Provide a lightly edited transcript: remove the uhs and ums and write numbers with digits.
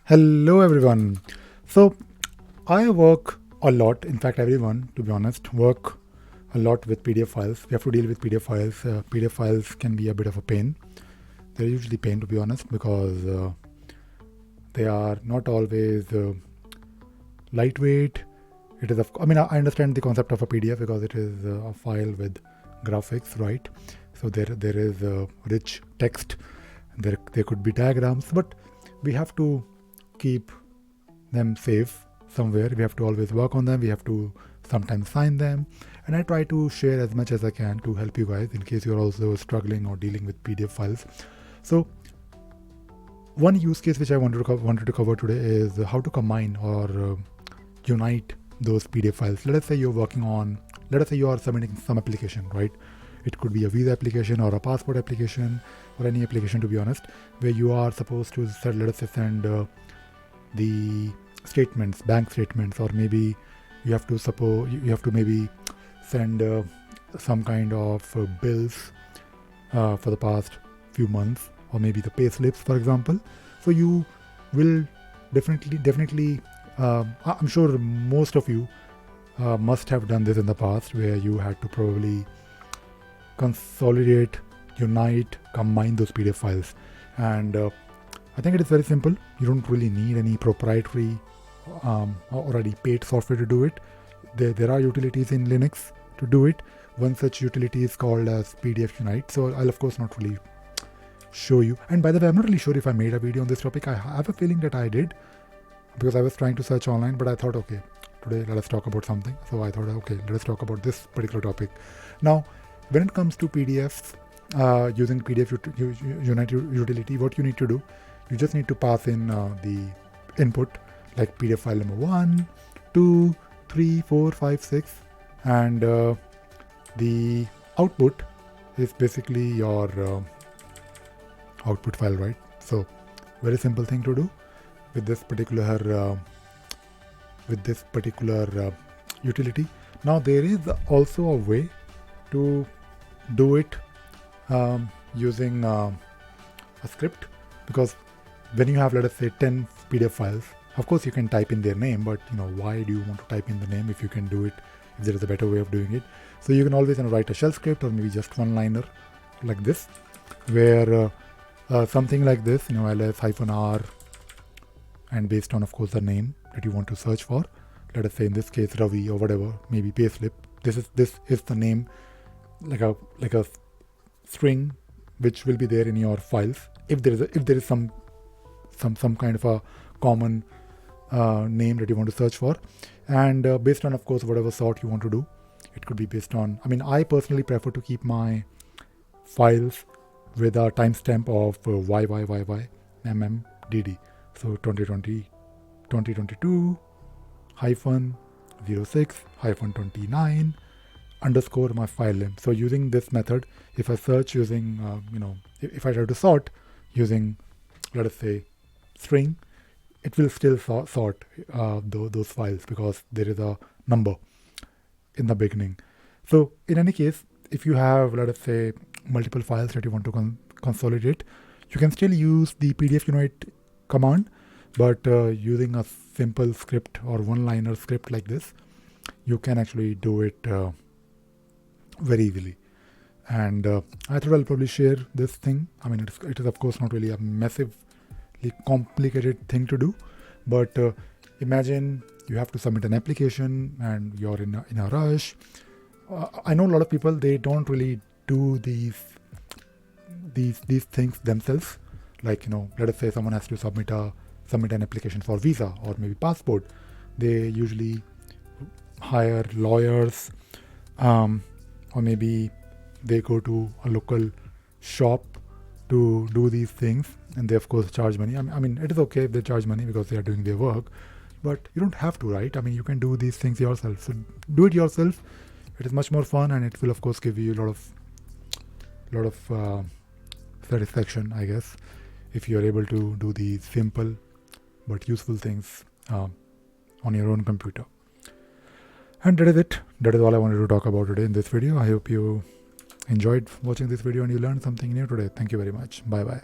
Hello everyone. So I work a lot, in fact everyone to be honest work a lot with PDF files. We have to deal with PDF files. PDF files can be a bit of a pain. They're usually pain to be honest because they are not always lightweight. It is I understand the concept of a PDF because it is a file with graphics, right? So there is rich text, there could be diagrams, but we have to keep them safe somewhere. We have to always work on them. We have to sometimes sign them. And I try to share as much as I can to help you guys in case you're also struggling or dealing with PDF files. So one use case which I wanted to cover today is how to combine or unite those PDF files. Let us say you are submitting some application, right? It could be a visa application or a passport application or any application to be honest, where you are supposed to send the statements, bank statements, or maybe you have to maybe send some kind of bills for the past few months, or maybe the pay slips, for example. So you will definitely I'm sure most of you must have done this in the past, where you had to probably consolidate, unite, combine those PDF files. And I think it is very simple. You don't really need any proprietary or any paid software to do it. There are utilities in Linux to do it. One such utility is called as pdfunite. So I'll of course not really show you. And by the way, I'm not really sure if I made a video on this topic. I have a feeling that I did because I was trying to search online, but I thought, okay, today let us talk about something. So I thought, okay, let us talk about this particular topic. Now, when it comes to PDFs, using PDF utility, what you need to do, you just need to pass in the input, like PDF file number 1, 2, 3, 4, 5, 6, and the output is basically your output file, right? So very simple thing to do with this particular utility. Now there is also a way to do it using a script, because when you have, let us say, 10 PDF files, of course you can type in their name, but why do you want to type in the name if you can do it, if there is a better way of doing it? So you can always write a shell script, or maybe just one liner like this, where something like this, ls-r, and based on of course the name that you want to search for, let us say in this case Ravi or whatever, maybe payslip. This is the name, like a string which will be there in your files if there is some kind of a common name that you want to search for, and based on of course whatever sort you want to do. It could be based on, I personally prefer to keep my files with a timestamp of YYYYMMDD. So 2022 hyphen 06 hyphen 29 underscore my file name. So using this method, if I search using, if I try to sort using, let us say, string, it will still sort those files because there is a number in the beginning. So in any case, if you have, let us say, multiple files that you want to consolidate, you can still use the pdfunite command, but using a simple script or one-liner script like this, you can actually do it very easily. And I thought I'll probably share this thing. It is of course not really a massively complicated thing to do, but imagine you have to submit an application and you're in a rush. I know a lot of people, they don't really do these things themselves. Like, let us say someone has to submit an application for visa or maybe passport. They usually hire lawyers, or maybe they go to a local shop to do these things, and they of course charge money. It is okay if they charge money because they are doing their work, but you don't have to, right? You can do these things yourself. So do it yourself. It is much more fun, and it will of course give you a lot of satisfaction, I guess, if you are able to do these simple but useful things on your own computer. And that is it. That is all I wanted to talk about today in this video. I hope you enjoyed watching this video and you learned something new today. Thank you very much. Bye bye.